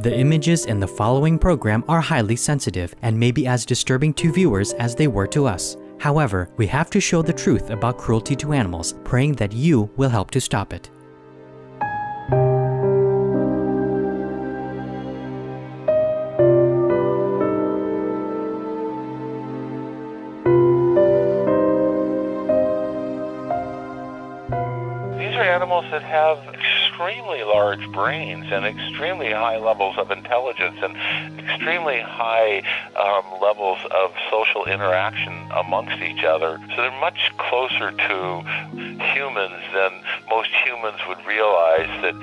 The images in the following program are highly sensitive and may be as disturbing to viewers as they were to us. However, we have to show the truth about cruelty to animals, praying that you will help to stop it. These are animals that have extremely large brains and extremely high levels of intelligence and extremely high levels of social interaction amongst each other. So they're much closer to humans than most humans would realize. That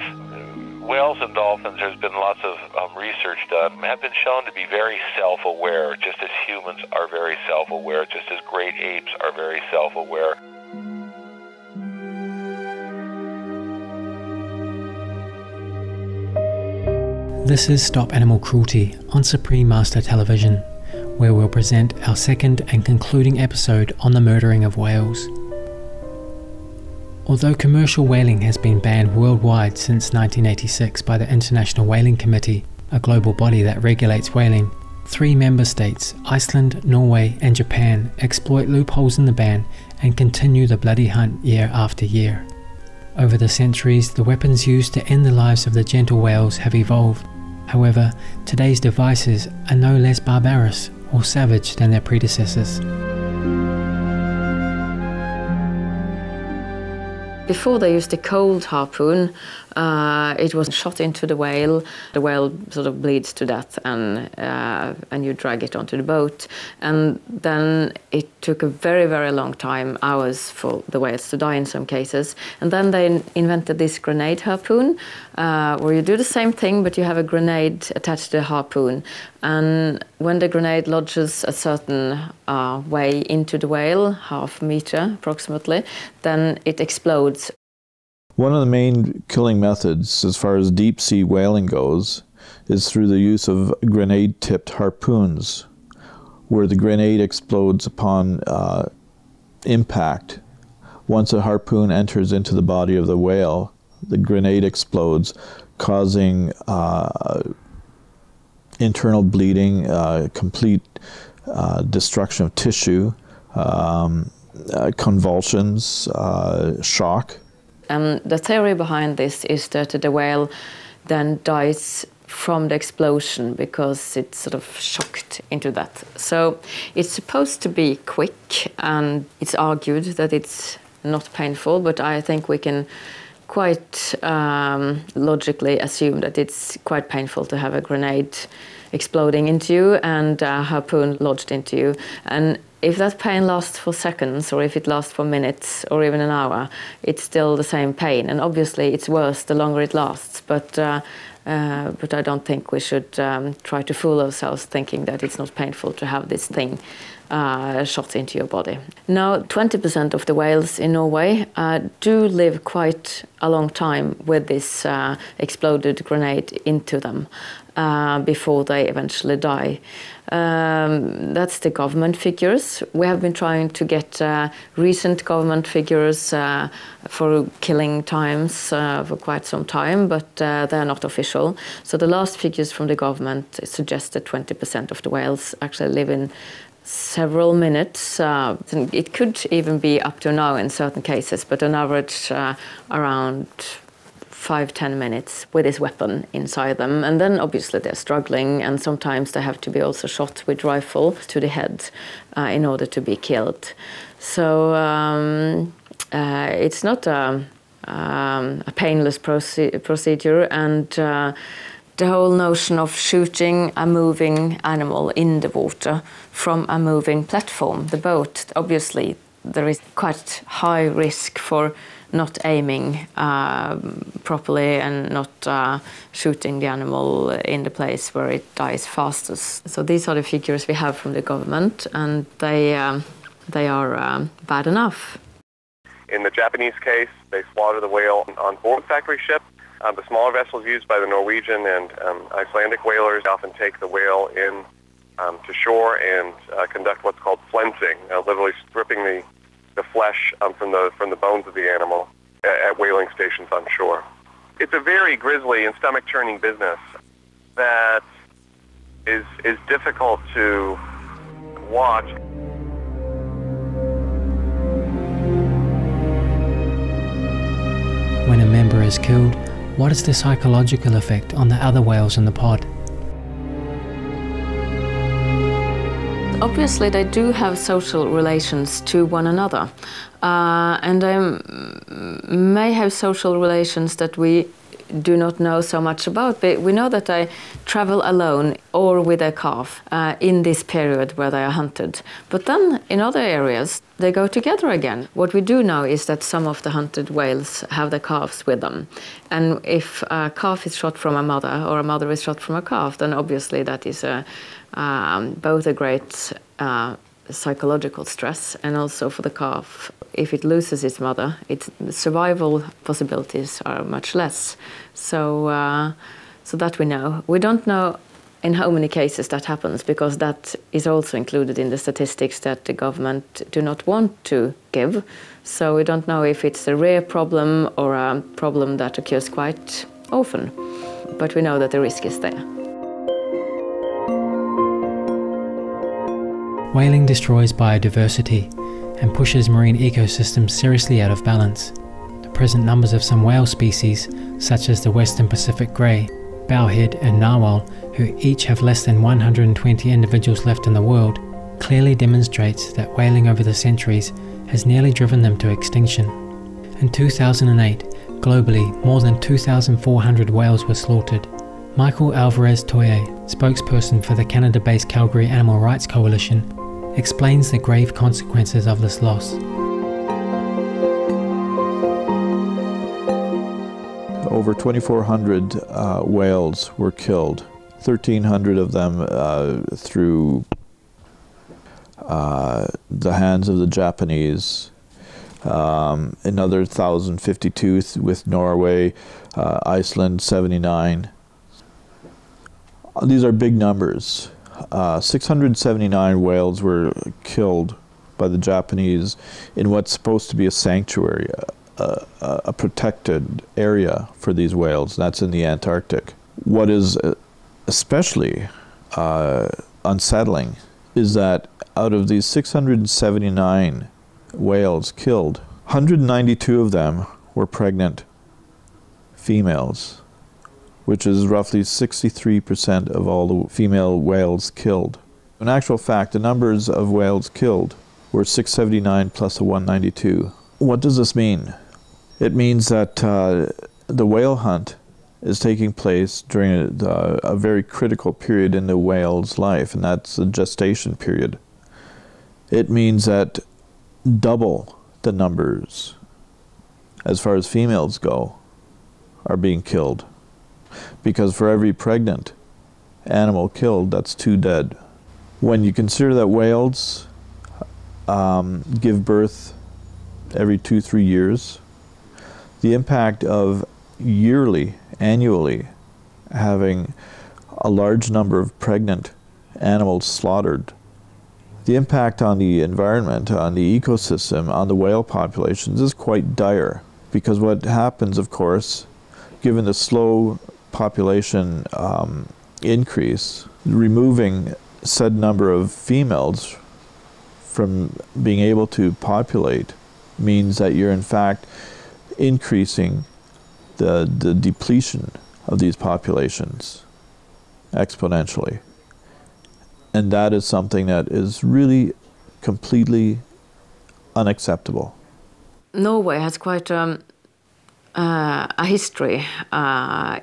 whales and dolphins, there's been lots of research done, have been shown to be very self-aware, just as humans are very self-aware, just as great apes are very self-aware. This is Stop Animal Cruelty on Supreme Master Television, where we'll present our second and concluding episode on the murdering of whales. Although commercial whaling has been banned worldwide since 1986 by the International Whaling Committee, a global body that regulates whaling, 3 member states, Iceland, Norway and Japan, exploit loopholes in the ban and continue the bloody hunt year after year. Over the centuries, the weapons used to end the lives of the gentle whales have evolved. However, today's devices are no less barbarous or savage than their predecessors. Before they used a cold harpoon, it was shot into the whale. The whale sort of bleeds to death, and you drag it onto the boat. And then it took a very, very long time, hours, for the whales to die in some cases. And then they invented this grenade harpoon, where you do the same thing, but you have a grenade attached to the harpoon. And when the grenade lodges a certain way into the whale, half meter approximately, then it explodes. One of the main killing methods as far as deep-sea whaling goes is through the use of grenade-tipped harpoons, where the grenade explodes upon impact. Once a harpoon enters into the body of the whale, the grenade explodes, causing internal bleeding, complete destruction of tissue, convulsions, shock. The theory behind this is that the whale then dies from the explosion because it's sort of shocked into that. So it's supposed to be quick, and it's argued that it's not painful, but I think we can quite logically assume that it's quite painful to have a grenade exploding into you and a harpoon lodged into you. And if that pain lasts for seconds, or if it lasts for minutes, or even an hour, it's still the same pain. And obviously it's worse the longer it lasts, but I don't think we should try to fool ourselves thinking that it's not painful to have this thing shot into your body. Now, 20% of the whales in Norway do live quite a long time with this exploded grenade into them before they eventually die. That's the government figures. We have been trying to get recent government figures for killing times for quite some time, but they're not official. So the last figures from the government suggest that 20% of the whales actually live in several minutes. It could even be up to now in certain cases, but on average around 5-10 minutes with this weapon inside them. And then obviously they're struggling, and sometimes they have to be also shot with rifle to the head in order to be killed. So it's not a painless procedure, and the whole notion of shooting a moving animal in the water from a moving platform, the boat, obviously there is quite high risk for not aiming properly and not shooting the animal in the place where it dies fastest. So these are the figures we have from the government, and they are bad enough. In the Japanese case, they slaughter the whale on board factory ship. The smaller vessels used by the Norwegian and Icelandic whalers often take the whale in to shore and conduct what's called flensing, literally stripping the flesh from the bones of the animal at whaling stations on shore. It's a very grisly and stomach-churning business. that is difficult to watch. When a member is killed, what is the psychological effect on the other whales in the pod? Obviously, they do have social relations to one another, and they may have social relations that we do not know so much about, but we know that they travel alone or with a calf in this period where they are hunted. But then in other areas, they go together again. What we do know is that some of the hunted whales have their calves with them. And if a calf is shot from a mother or a mother is shot from a calf, then obviously that is both a great psychological stress, and also for the calf, if it loses its mother, its survival possibilities are much less. So that we know. We don't know in how many cases that happens, because that is also included in the statistics that the government do not want to give. So we don't know if it's a rare problem or a problem that occurs quite often. But we know that the risk is there. Whaling destroys biodiversity and pushes marine ecosystems seriously out of balance. The present numbers of some whale species, such as the Western Pacific grey, bowhead and narwhal, who each have less than 120 individuals left in the world, clearly demonstrates that whaling over the centuries has nearly driven them to extinction. In 2008, globally, more than 2,400 whales were slaughtered. Michael Alvarez-Toye, spokesperson for the Canada-based Calgary Animal Rights Coalition, explains the grave consequences of this loss. Over 2,400 whales were killed, 1,300 of them through the hands of the Japanese, another 1,052 with Norway, Iceland 79. These are big numbers. 679 whales were killed by the Japanese in what's supposed to be a sanctuary, a protected area for these whales. That's in the Antarctic. What is especially unsettling is that out of these 679 whales killed, 192 of them were pregnant females, which is roughly 63% of all the female whales killed. In actual fact, the numbers of whales killed were 679 plus a 192. What does this mean? It means that the whale hunt is taking place during a very critical period in the whale's life, and that's the gestation period. It means that double the numbers, as far as females go, are being killed. Because for every pregnant animal killed, that's 2 dead. When you consider that whales give birth every 2-3 years, the impact of annually having a large number of pregnant animals slaughtered, the impact on the environment, on the ecosystem, on the whale populations is quite dire. Because what happens, of course, given the slow population increase, removing said number of females from being able to populate means that you're in fact increasing the depletion of these populations exponentially. And that is something that is really completely unacceptable. Norway has quite a history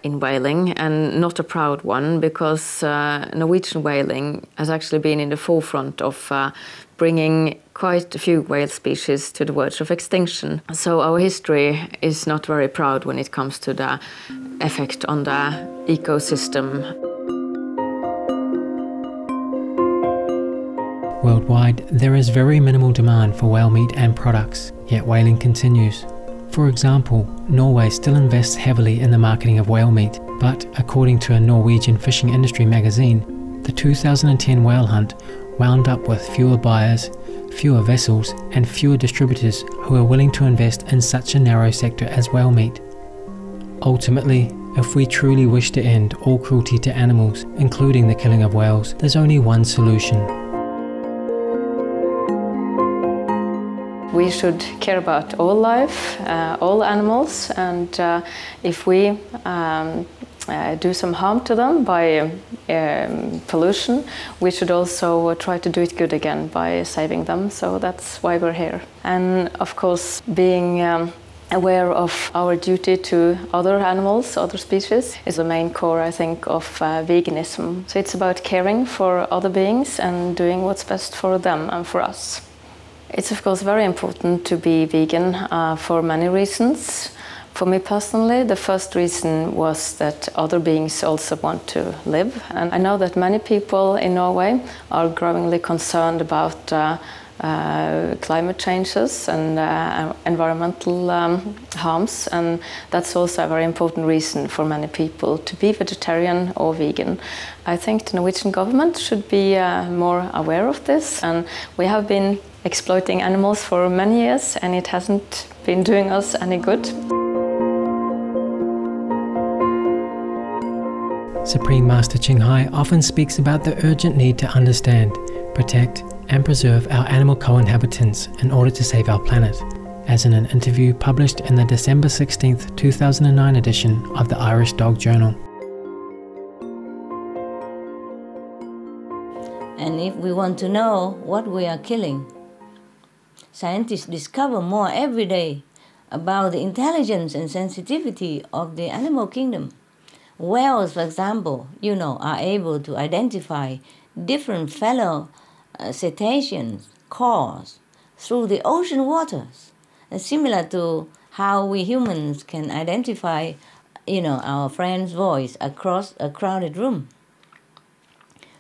in whaling, and not a proud one, because Norwegian whaling has actually been in the forefront of bringing quite a few whale species to the verge of extinction. So our history is not very proud when it comes to the effect on the ecosystem. Worldwide, there is very minimal demand for whale meat and products, yet whaling continues. For example, Norway still invests heavily in the marketing of whale meat, but according to a Norwegian fishing industry magazine, the 2010 whale hunt wound up with fewer buyers, fewer vessels, and fewer distributors who are willing to invest in such a narrow sector as whale meat. Ultimately, If we truly wish to end all cruelty to animals, including the killing of whales, there's only one solution. We should care about all life, all animals, and if we do some harm to them by pollution, we should also try to do it good again by saving them. So that's why we're here. And of course, being aware of our duty to other animals, other species, is the main core, I think, of veganism. So it's about caring for other beings and doing what's best for them and for us. It's of course very important to be vegan for many reasons. For me personally, the first reason was that other beings also want to live. And I know that many people in Norway are growingly concerned about climate changes and environmental harms, and that's also a very important reason for many people to be vegetarian or vegan. I think the Norwegian government should be more aware of this, and we have been exploiting animals for many years and it hasn't been doing us any good. Supreme Master Ching Hai often speaks about the urgent need to understand, protect, and preserve our animal co-inhabitants in order to save our planet, as in an interview published in the December 16th, 2009 edition of the Irish Dog Journal. And if we want to know what we are killing, scientists discover more every day about the intelligence and sensitivity of the animal kingdom. Whales, for example, are able to identify different fellow cetaceans, corals, through the ocean waters, similar to how we humans can identify, our friend's voice across a crowded room.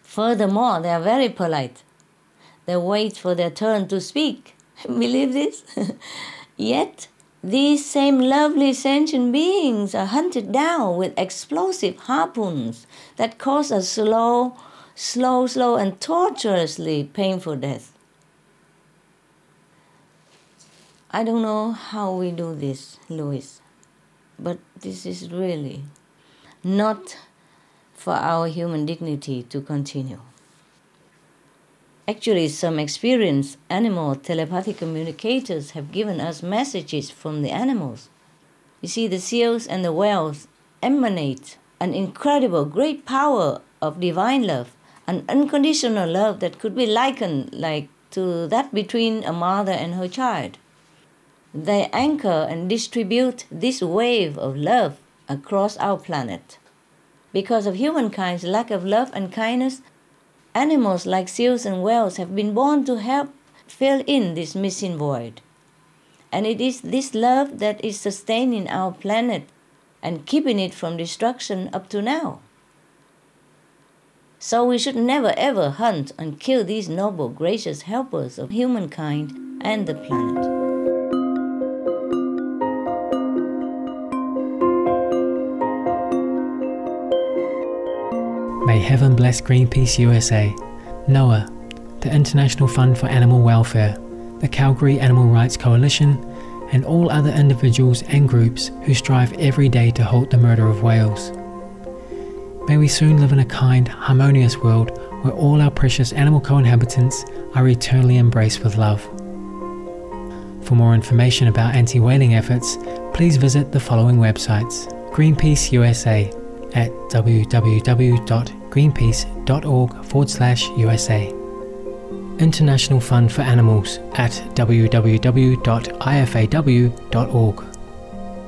Furthermore, they are very polite. They wait for their turn to speak. Believe this? Yet, these same lovely sentient beings are hunted down with explosive harpoons that cause a slow and torturously painful death. I don't know how we do this, Louis, but this is really not for our human dignity to continue. Actually, some experienced animal telepathic communicators have given us messages from the animals. You see, the seals and the whales emanate an incredible, great power of divine love, an unconditional love that could be likened to that between a mother and her child. They anchor and distribute this wave of love across our planet. Because of humankind's lack of love and kindness, animals like seals and whales have been born to help fill in this missing void. And it is this love that is sustaining our planet and keeping it from destruction up to now. So we should never ever hunt and kill these noble, gracious helpers of humankind and the planet. May heaven bless Greenpeace USA, NOAA, the International Fund for Animal Welfare, the Calgary Animal Rights Coalition, and all other individuals and groups who strive every day to halt the murder of whales. May we soon live in a kind, harmonious world where all our precious animal co-inhabitants are eternally embraced with love. For more information about anti-whaling efforts, please visit the following websites: Greenpeace USA at www.greenpeace.org/USA, International Fund for Animals at www.ifaw.org,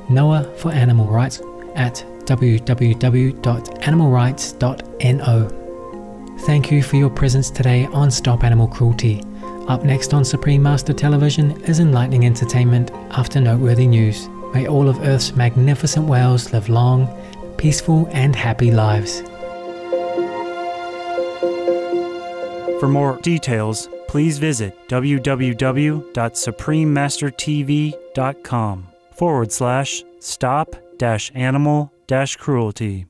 NOAA for Animal Rights at www.animalrights.no. Thank you for your presence today on Stop Animal Cruelty. Up next on Supreme Master Television is enlightening entertainment after noteworthy news. May all of Earth's magnificent whales live long, peaceful and happy lives. For more details, please visit www.suprememastertv.com/stop-animal-cruelty.